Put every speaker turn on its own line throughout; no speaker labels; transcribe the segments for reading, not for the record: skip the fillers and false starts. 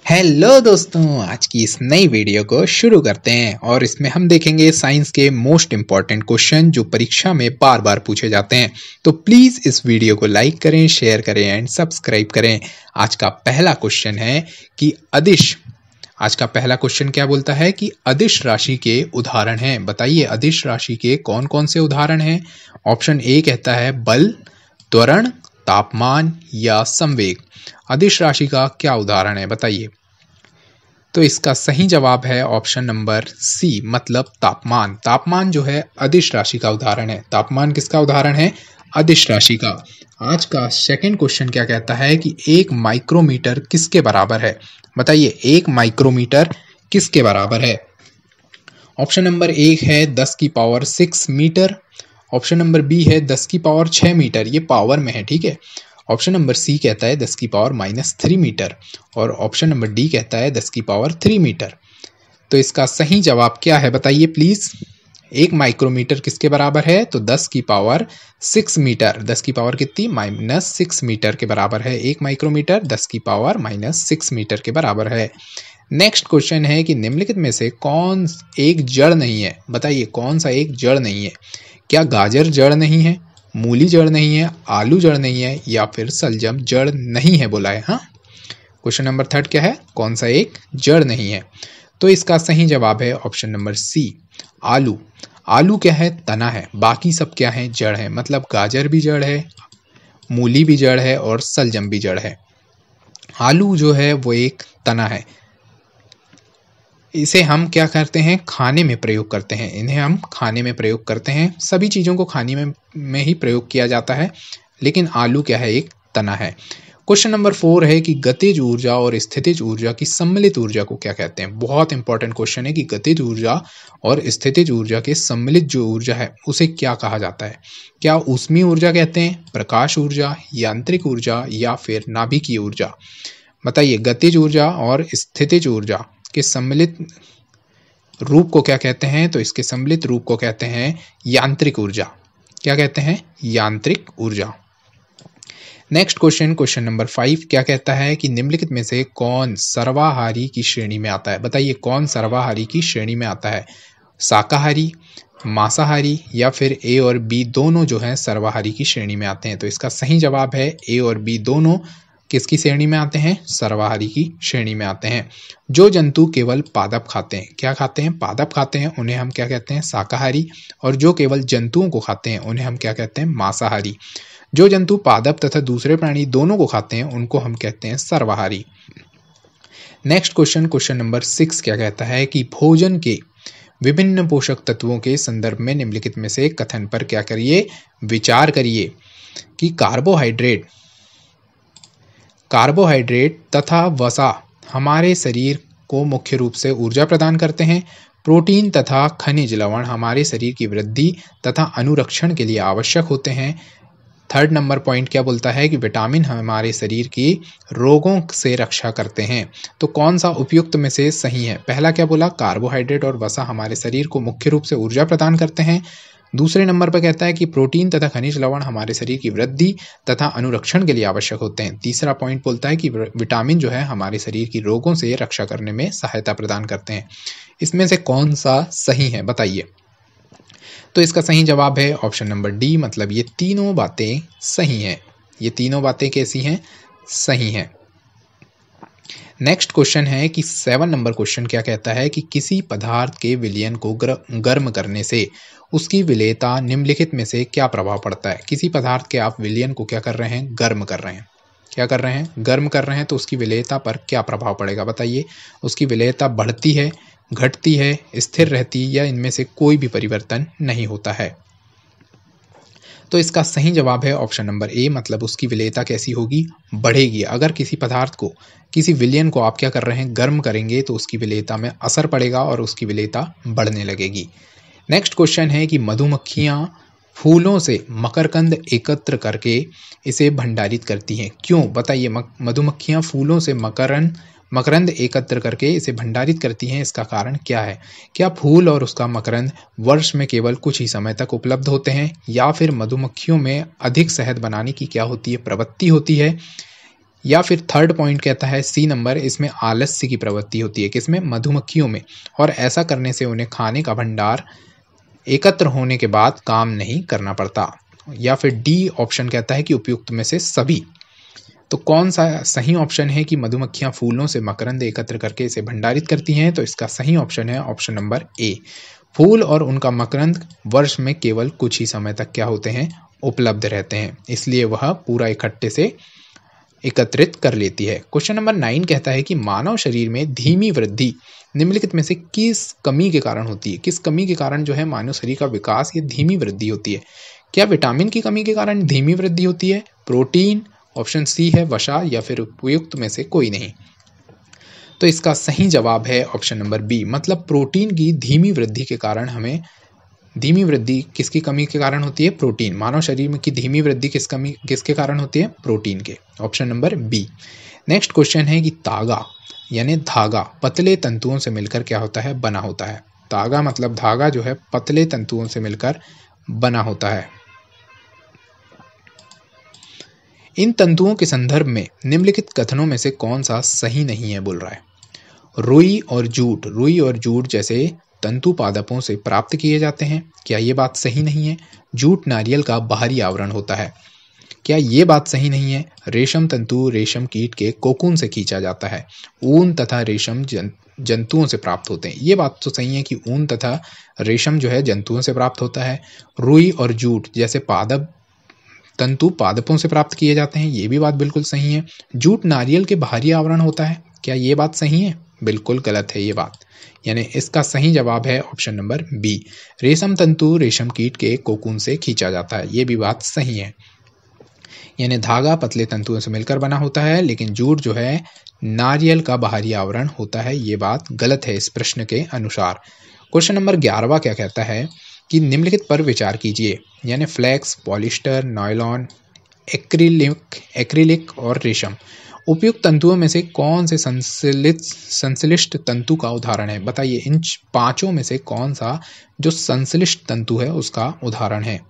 Hello दोस्तों, आज की इस नई वीडियो को शुरू करते हैं और इसमें हम देखेंगे साइंस के मोस्ट इम्पॉर्टेंट क्वेश्चन जो परीक्षा में बार बार पूछे जाते हैं। तो प्लीज इस वीडियो को लाइक करें, शेयर करें एंड सब्सक्राइब करें। आज का पहला क्वेश्चन है कि क्या बोलता है कि अदिश राशि के उदाहरण हैं। बताइए अदिश राशि के कौन कौन से उदाहरण हैं। ऑप्शन ए कहता है बल, त्वरण, तापमान या संवेग। अदिश राशि का क्या उदाहरण है बताइए। तो इसका सही जवाब है ऑप्शन नंबर सी, मतलब तापमान। तापमान जो है अदिश राशि का उदाहरण है। तापमान किसका उदाहरण है? अदिश राशि का। आज का सेकंड क्वेश्चन क्या कहता है कि 1 माइक्रोमीटर किसके बराबर है। बताइए 1 माइक्रोमीटर किसके बराबर है। ऑप्शन नंबर ए है 10 की पावर 6 मीटर। ऑप्शन नंबर बी है 10 की पावर 6 मीटर, ये पावर में है, ठीक है। ऑप्शन नंबर सी कहता है 10 की पावर -3 मीटर और ऑप्शन नंबर डी कहता है 10 की पावर 3 मीटर। तो इसका सही जवाब क्या है बताइए प्लीज। 1 माइक्रोमीटर किसके बराबर है? तो 10 की पावर 6 मीटर। 10 की पावर कितनी? -6 मीटर के बराबर है। 1 माइक्रोमीटर 10 की पावर -6 मीटर के बराबर है। नेक्स्ट क्वेश्चन है कि निम्नलिखित में से कौन एक जड़ नहीं है। बताइए कौन सा एक जड़ नहीं है। क्या गाजर जड़ नहीं है, मूली जड़ नहीं है, आलू जड़ नहीं है या फिर सलजम जड़ नहीं है बोला है। हाँ, क्वेश्चन नंबर थर्ड क्या है? कौन सा एक जड़ नहीं है। तो इसका सही जवाब है ऑप्शन नंबर सी, आलू। आलू क्या है? तना है। बाकी सब क्या है? जड़ है। मतलब गाजर भी जड़ है, मूली भी जड़ है और सलजम भी जड़ है। आलू जो है वो एक तना है। इसे हम क्या करते हैं? खाने में प्रयोग करते हैं। इन्हें हम खाने में प्रयोग करते हैं। सभी चीज़ों को खाने में ही प्रयोग किया जाता है, लेकिन आलू क्या है? एक तना है। क्वेश्चन नंबर 4 है कि गतिज ऊर्जा और स्थितिज ऊर्जा की सम्मिलित ऊर्जा को क्या कहते हैं। बहुत इंपॉर्टेंट क्वेश्चन है कि गतिज ऊर्जा और स्थितिज ऊर्जा के सम्मिलित जो ऊर्जा है उसे क्या कहा जाता है। क्या ऊष्मीय ऊर्जा कहते हैं, प्रकाश ऊर्जा, यांत्रिक ऊर्जा या फिर नाभिकीय ऊर्जा। बताइए गतिज ऊर्जा और स्थितिज ऊर्जा के सम्मिलित रूप को क्या कहते हैं। तो इसके सम्मिलित रूप को कहते हैं यांत्रिक ऊर्जा। क्या कहते हैं? यांत्रिक ऊर्जा। नेक्स्ट क्वेश्चन नंबर 5 क्या कहता है कि निम्नलिखित में से कौन सर्वाहारी की श्रेणी में आता है। बताइए कौन सर्वाहारी की श्रेणी में आता है। शाकाहारी, मांसाहारी या फिर ए और बी दोनों जो है सर्वाहारी की श्रेणी में आते हैं। तो इसका सही जवाब है ए और बी दोनों किसकी श्रेणी में आते हैं? सर्वाहारी की श्रेणी में आते हैं। जो जंतु केवल पादप खाते हैं, क्या खाते हैं? पादप खाते हैं, उन्हें हम क्या कहते हैं? शाकाहारी। और जो केवल जंतुओं को खाते हैं उन्हें हम क्या कहते हैं? मांसाहारी। जो जंतु पादप तथा दूसरे प्राणी दोनों को खाते हैं उनको हम कहते हैं सर्वाहारी। नेक्स्ट क्वेश्चन नंबर 6 क्या कहता है कि भोजन के विभिन्न पोषक तत्वों के संदर्भ में निम्नलिखित में से कथन पर क्या करिए? विचार करिए कि कार्बोहाइड्रेट तथा वसा हमारे शरीर को मुख्य रूप से ऊर्जा प्रदान करते हैं। प्रोटीन तथा खनिज लवण हमारे शरीर की वृद्धि तथा अनुरक्षण के लिए आवश्यक होते हैं। थर्ड नंबर पॉइंट क्या बोलता है कि विटामिन हमारे शरीर की रोगों से रक्षा करते हैं। तो कौन सा उपयुक्त में से सही है? पहला क्या बोला? कार्बोहाइड्रेट और वसा हमारे शरीर को मुख्य रूप से ऊर्जा प्रदान करते हैं। दूसरे नंबर पर कहता है कि प्रोटीन तथा खनिज लवण हमारे शरीर की वृद्धि तथा अनुरक्षण के लिए आवश्यक होते हैं। तीसरा पॉइंट बोलता है कि विटामिन जो है हमारे शरीर की रोगों से रक्षा करने में सहायता प्रदान करते हैं। इसमें से कौन सा सही है बताइए। तो इसका सही जवाब है ऑप्शन नंबर डी, मतलब ये तीनों बातें सही हैं। ये तीनों बातें कैसी हैं? सही हैं। नेक्स्ट क्वेश्चन है कि 7 नंबर क्वेश्चन क्या कहता है कि किसी पदार्थ के विलयन को गर्म करने से उसकी विलेयता निम्नलिखित में से क्या प्रभाव पड़ता है। किसी पदार्थ के आप विलयन को क्या कर रहे हैं? गर्म कर रहे हैं। क्या कर रहे हैं? गर्म कर रहे हैं। तो उसकी विलेयता पर क्या प्रभाव पड़ेगा बताइए। उसकी विलेयता बढ़ती है, घटती है, स्थिर रहती है या इनमें से कोई भी परिवर्तन नहीं होता है। तो इसका सही जवाब है ऑप्शन नंबर ए, मतलब उसकी विलेयता कैसी होगी? बढ़ेगी। अगर किसी पदार्थ को, किसी विलयन को आप क्या कर रहे हैं? गर्म करेंगे तो उसकी विलेयता में असर पड़ेगा और उसकी विलेयता बढ़ने लगेगी। नेक्स्ट क्वेश्चन है कि मधुमक्खियां फूलों से मकरकंद एकत्र करके इसे भंडारित करती हैं। क्यों बताइए? मधुमक्खियां फूलों से मकरंद एकत्र करके इसे भंडारित करती हैं, इसका कारण क्या है? क्या फूल और उसका मकरंद वर्ष में केवल कुछ ही समय तक उपलब्ध होते हैं या फिर मधुमक्खियों में अधिक शहद बनाने की क्या होती है? प्रवृत्ति होती है या फिर थर्ड पॉइंट कहता है सी नंबर, इसमें आलस्य की प्रवृत्ति होती है, किसमें? मधुमक्खियों में, और ऐसा करने से उन्हें खाने का भंडार एकत्र होने के बाद काम नहीं करना पड़ता। या फिर डी ऑप्शन कहता है कि उपयुक्त में से सभी। तो कौन सा सही ऑप्शन है कि मधुमक्खियां फूलों से मकरंद एकत्र करके इसे भंडारित करती हैं? तो इसका सही ऑप्शन है ऑप्शन नंबर ए। फूल और उनका मकरंद वर्ष में केवल कुछ ही समय तक क्या होते हैं? उपलब्ध रहते हैं, इसलिए वह पूरा इकट्ठे से एकत्रित कर लेती है। क्वेश्चन नंबर 9 कहता है कि मानव शरीर में धीमी वृद्धि निम्नलिखित में से किस कमी के कारण होती है? किस कमी के कारण जो है मानव शरीर का विकास ये धीमी वृद्धि होती है? क्या विटामिन की कमी के कारण धीमी वृद्धि होती है? प्रोटीन, ऑप्शन सी है वसा, या फिर उपयुक्त में से कोई नहीं? तो इसका सही जवाब है ऑप्शन नंबर बी, मतलब प्रोटीन की धीमी वृद्धि के कारण हमें, धीमी वृद्धि किसकी कमी के कारण होती है? प्रोटीन। मानव शरीर में की धीमी वृद्धि किसके कारण होती है? प्रोटीन के। Option number B. Next question है कि तागा यानी धागा पतले तंतुओं से मिलकर क्या होता है? बना होता है। तागा मतलब धागा जो है पतले तंतुओं से मिलकर बना होता है। इन तंतुओं के संदर्भ में निम्नलिखित कथनों में से कौन सा सही नहीं है बोल रहा है? रुई और जूट जैसे तंतु पादपों से प्राप्त किए जाते हैं, क्या ये बात सही नहीं है? जूट नारियल का बाहरी आवरण होता है, क्या ये बात सही नहीं है? रेशम तंतु रेशम कीट के कोकून से खींचा जाता है। ऊन तथा रेशम जंतुओं से प्राप्त होते हैं, ये बात तो सही है कि ऊन तथा रेशम जो है जंतुओं से प्राप्त होता है। रुई और जूट जैसे तंतु पादपों से प्राप्त किए जाते हैं, ये भी बात बिल्कुल सही है। जूट नारियल के बाहरी आवरण होता है, क्या ये बात सही है? बिल्कुल गलत है ये बात, यानी इसका सही जवाब है ऑप्शन नंबर बी। रेशम तंतु रेशम कीट के कोकून से खींचा जाता है, ये भी बात सही है। यानी धागा पतले तंतुओं से मिलकर बना होता है, लेकिन जूट जो है नारियल का बाहरी आवरण होता है, ये बात गलत है इस प्रश्न के अनुसार। क्वेश्चन नंबर 11 क्या कहता है कि निम्नलिखित पर विचार कीजिए, यानी फ्लैक्स, पॉलिस्टर, नायलॉन, एक्रिलिक और रेशम उपयुक्त तंतुओं में से कौन से संश्लिष्ट तंतु का उदाहरण है? बताइए इन पांचों में से कौन सा जो संश्लिष्ट तंतु है उसका उदाहरण है?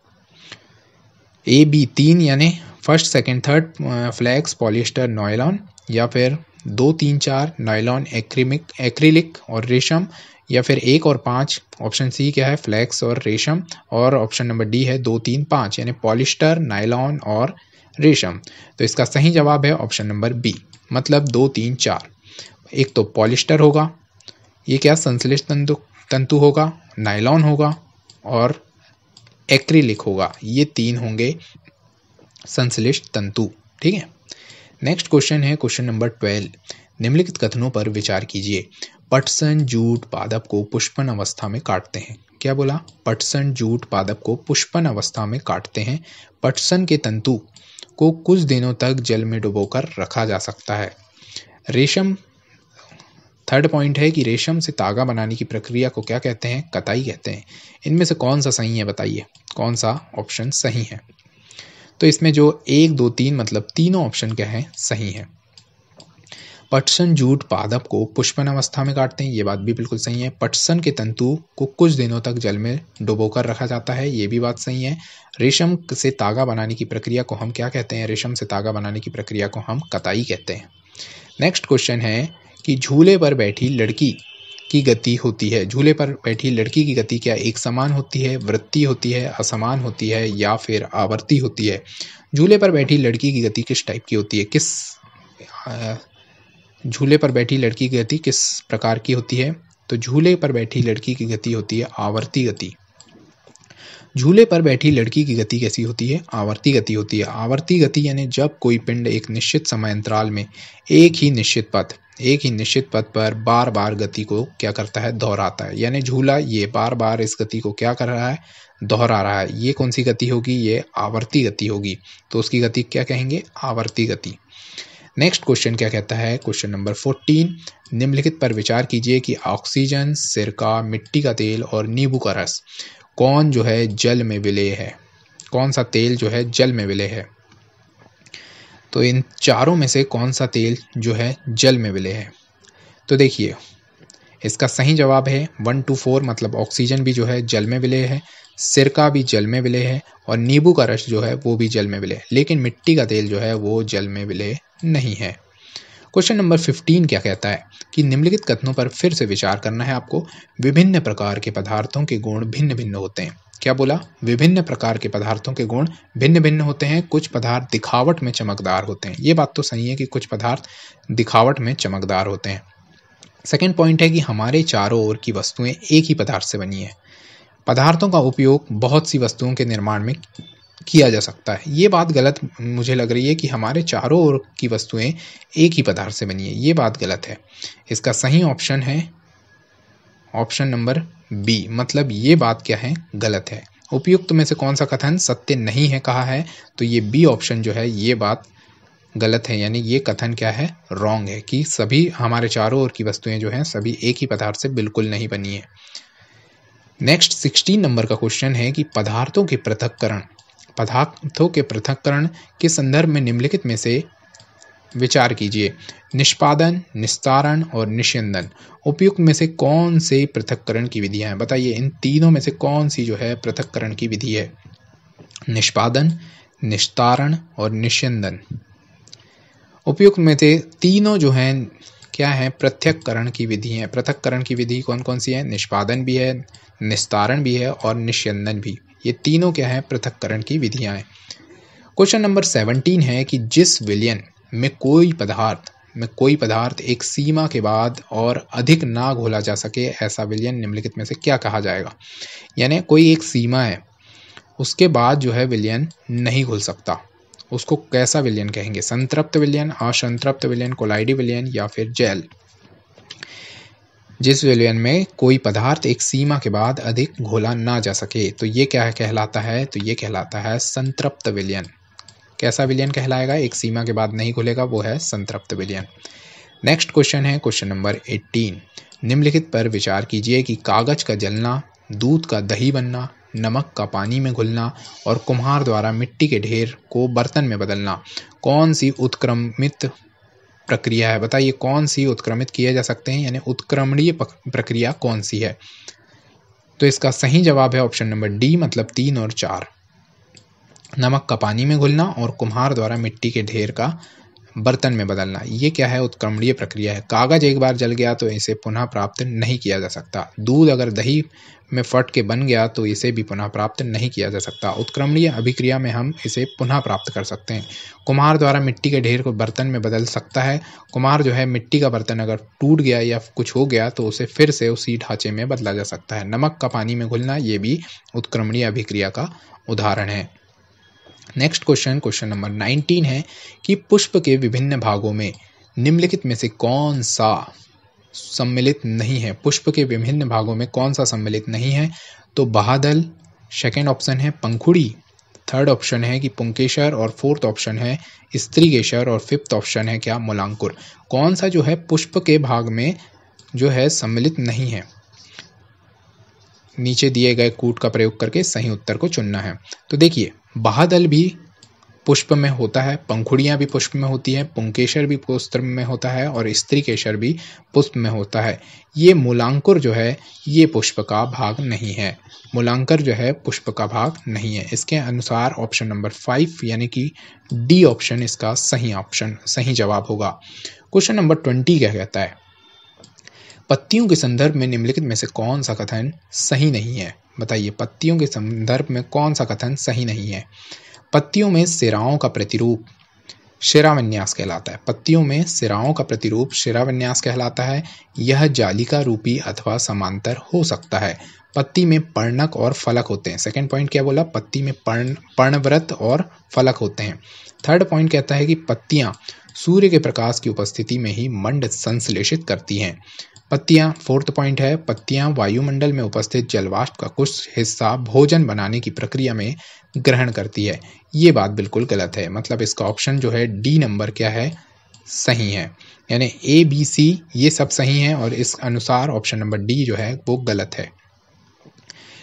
ए बी 3 यानी first second third, flax, polyester, nylon, या फिर 2 3 4 नायलॉन, एक्रिलिक और रेशम, या फिर 1 और 5। ऑप्शन सी क्या है? फ्लैक्स और रेशम, और ऑप्शन नंबर डी है 2 3 5 यानी पॉलिस्टर, नायलॉन और रेशम। तो इसका सही जवाब है ऑप्शन नंबर बी, मतलब 2 3 4। एक तो पॉलिस्टर होगा, ये क्या संश्लिष्ट तंतु होगा, नायलॉन होगा और एक्रिलिक होगा, ये 3 होंगे संश्लिष्ट तंतु। ठीक है। नेक्स्ट क्वेश्चन है क्वेश्चन नंबर 12, निम्नलिखित कथनों पर विचार कीजिए। पटसन जूट पादप को पुष्पन अवस्था में काटते हैं, क्या बोला? पटसन जूट पादप को पुष्पन अवस्था में काटते हैं। पटसन के तंतु को कुछ दिनों तक जल में डुबोकर रखा जा सकता है। रेशम, थर्ड पॉइंट है कि रेशम से तागा बनाने की प्रक्रिया को क्या कहते हैं? कताई कहते हैं। इनमें से कौन सा सही है बताइए, कौन सा ऑप्शन सही है? तो इसमें जो 1 2 3 मतलब तीनों ऑप्शन क्या है? सही है। पटसन जूट पादप को पुष्पन अवस्था में काटते हैं, ये बात भी बिल्कुल सही है। पटसन के तंतु को कुछ दिनों तक जल में डुबोकर रखा जाता है, ये भी बात सही है। रेशम से तागा बनाने की प्रक्रिया को हम क्या कहते हैं? रेशम से तागा बनाने की प्रक्रिया को हम कताई कहते हैं। नेक्स्ट क्वेश्चन है कि झूले पर बैठी लड़की की गति होती है, झूले पर बैठी लड़की की गति क्या एक समान होती है, वृत्तीय होती है, असमान होती है, या फिर आवर्ती होती है? झूले पर बैठी लड़की की गति किस टाइप की होती है? झूले पर बैठी लड़की की गति किस प्रकार की होती है? तो झूले पर बैठी लड़की की गति होती है आवर्ती गति। झूले पर बैठी लड़की की गति कैसी होती है? आवर्ती गति होती है। आवर्ती गति यानी जब कोई पिंड एक निश्चित समय अंतराल में एक ही निश्चित पथ पर बार बार गति को क्या करता है? दोहराता है। यानी झूला ये बार बार इस गति को क्या कर रहा है? दोहरा रहा है। ये कौन सी गति होगी? ये आवर्ती गति होगी, तो उसकी गति क्या कहेंगे? आवर्ती गति। नेक्स्ट क्वेश्चन क्या कहता है? क्वेश्चन नंबर 14, निम्नलिखित पर विचार कीजिए कि ऑक्सीजन, सिरका, मिट्टी का तेल और नींबू का रस कौन जो है जल में विलेय है? कौन सा तेल जो है जल में विलेय है? तो इन चारों में से कौन सा तेल जो है जल में विलेय है? तो देखिए इसका सही जवाब है 1 2 4, मतलब ऑक्सीजन भी जो है जल में विलेय है, सिरका भी जल में विलेय है और नींबू का रस जो है वो भी जल में विलेय है, लेकिन मिट्टी का तेल जो है वो जल में विलेय नहीं है। क्वेश्चन नंबर 15 क्या कहता है कि निम्नलिखित कथनों पर फिर से विचार करना है आपको। विभिन्न प्रकार के पदार्थों के गुण भिन्न भिन्न होते हैं। क्या बोला? विभिन्न प्रकार के पदार्थों के गुण भिन्न भिन्न होते हैं। कुछ पदार्थ दिखावट में चमकदार होते हैं। ये बात तो सही है कि कुछ पदार्थ दिखावट में चमकदार होते हैं। सेकेंड पॉइंट है कि हमारे चारों ओर की वस्तुएं एक ही पदार्थ से बनी है। पदार्थों का उपयोग बहुत सी वस्तुओं के निर्माण में किया जा सकता है। ये बात गलत मुझे लग रही है कि हमारे चारों ओर की वस्तुएं एक ही पदार्थ से बनी है। ये बात गलत है। इसका सही ऑप्शन है ऑप्शन नंबर बी, मतलब ये बात क्या है? गलत है। उपयुक्त में से कौन सा कथन सत्य नहीं है कहा है? तो ये बी ऑप्शन जो है ये बात गलत है, यानी ये कथन क्या है? रॉन्ग है कि सभी हमारे चारों ओर की वस्तुएं जो हैं सभी एक ही पदार्थ से बिल्कुल नहीं बनी है। नेक्स्ट 16 नंबर का क्वेश्चन है कि पदार्थों के पृथक्करण के संदर्भ में निम्नलिखित में से विचार कीजिए। निष्पादन, निस्तारण और निस्यंदन उपयुक्त में से कौन से पृथक्करण की विधियां हैं? बताइए इन तीनों में से कौन सी जो है पृथक्करण की विधि है? निष्पादन, निस्तारण और निस्यंदन उपयुक्त में से तीनों जो हैं क्या है? पृथक्करण की विधि है। पृथक्करण की विधि कौन कौन सी है? निष्पादन भी है, निस्तारण भी है और निस्यंदन भी। ये तीनों क्या है? पृथक्करण की विधियां हैं। क्वेश्चन नंबर 17 है कि जिस विलयन में कोई पदार्थ एक सीमा के बाद और अधिक ना घोला जा सके ऐसा विलयन निम्नलिखित में से क्या कहा जाएगा? यानी कोई एक सीमा है उसके बाद जो है विलयन नहीं घुल सकता, उसको कैसा विलयन कहेंगे? संतृप्त विलयन, असंतृप्त विलयन, कोलाइडी विलयन या फिर जेल। जिस विलयन में कोई पदार्थ एक सीमा के बाद अधिक घोला ना जा सके तो ये क्या कहलाता है? तो ये कहलाता है संतृप्त विलयन। कैसा विलयन कहलाएगा? एक सीमा के बाद नहीं घुलेगा, वो है संतृप्त विलयन। नेक्स्ट क्वेश्चन है क्वेश्चन नंबर 18। निम्नलिखित पर विचार कीजिए कि कागज का जलना, दूध का दही बनना, नमक का पानी में घुलना और कुम्हार द्वारा मिट्टी के ढेर को बर्तन में बदलना कौन सी उत्क्रमित प्रक्रिया है? बताइए कौन सी उत्क्रमित किए जा सकते हैं, यानी उत्क्रमणीय प्रक्रिया कौन सी है? तो इसका सही जवाब है ऑप्शन नंबर डी, मतलब 3 और 4। नमक का पानी में घुलना और कुम्हार द्वारा मिट्टी के ढेर का बर्तन में बदलना, ये क्या है? उत्क्रमणीय प्रक्रिया है। कागज एक बार जल गया तो इसे पुनः प्राप्त नहीं किया जा सकता। दूध अगर दही में फट के बन गया तो इसे भी पुनः प्राप्त नहीं किया जा सकता। उत्क्रमणीय अभिक्रिया में हम इसे पुनः प्राप्त कर सकते हैं। कुम्हार द्वारा मिट्टी के ढेर को बर्तन में बदल सकता है। कुम्हार जो है मिट्टी का बर्तन अगर टूट गया या कुछ हो गया तो उसे फिर से उसी ढांचे में बदला जा सकता है। नमक का पानी में घुलना, ये भी उत्क्रमणीय अभिक्रिया का उदाहरण है। नेक्स्ट क्वेश्चन नंबर 19 है कि पुष्प के विभिन्न भागों में निम्नलिखित में से कौन सा सम्मिलित नहीं है? पुष्प के विभिन्न भागों में कौन सा सम्मिलित नहीं है? तो बाह्यदल, सेकंड ऑप्शन है पंखुड़ी, थर्ड ऑप्शन है कि पुंकेसर और फोर्थ ऑप्शन है स्त्रीकेसर और फिफ्थ ऑप्शन है क्या? मूलांकुर। कौन सा जो है पुष्प के भाग में जो है सम्मिलित नहीं है? नीचे दिए गए कूट का प्रयोग करके सही उत्तर को चुनना है। तो देखिए बाह्यदल भी पुष्प में होता है, पंखुड़ियाँ भी पुष्प में होती है, पुंकेसर भी पुष्प में होता है और स्त्रीकेसर भी पुष्प में होता है। ये मूलांकुर जो है ये पुष्प का भाग नहीं है। मूलांकर जो है पुष्प का भाग नहीं है। इसके अनुसार ऑप्शन नंबर 5 यानी कि डी ऑप्शन इसका सही जवाब होगा। क्वेश्चन नंबर 20 क्या कहता है? पत्तियों के संदर्भ में निम्नलिखित में से कौन सा कथन सही नहीं है? बताइए पत्तियों के संदर्भ में कौन सा कथन सही नहीं है? पत्तियों में सिराओं का प्रतिरूप शिराविन्यास कहलाता है। पत्तियों में सिराओं का प्रतिरूप शिराविन्यास कहलाता है। यह जालिका रूपी अथवा समांतर हो सकता है। पत्ती में पर्णक और फलक होते हैं। सेकंड पॉइंट क्या बोला? पत्ती में पर्णव्रत और फलक होते हैं। थर्ड पॉइंट कहता है कि पत्तियां सूर्य के प्रकाश की उपस्थिति में ही मंड संश्लेषित करती हैं। पत्तियां, फोर्थ पॉइंट है, पत्तियां वायुमंडल में उपस्थित जलवाष्प का कुछ हिस्सा भोजन बनाने की प्रक्रिया में ग्रहण करती है। ये बात बिल्कुल गलत है, मतलब इसका ऑप्शन जो है डी नंबर क्या है? सही है। यानी ए बी सी ये सब सही है और इस अनुसार ऑप्शन नंबर डी जो है वो गलत है,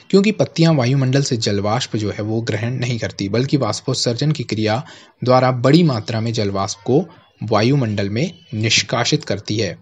क्योंकि पत्तियां वायुमंडल से जलवाष्प जो है वो ग्रहण नहीं करती, बल्कि वाष्पोत्सर्जन की क्रिया द्वारा बड़ी मात्रा में जलवाष्प को वायुमंडल में निष्कासित करती है।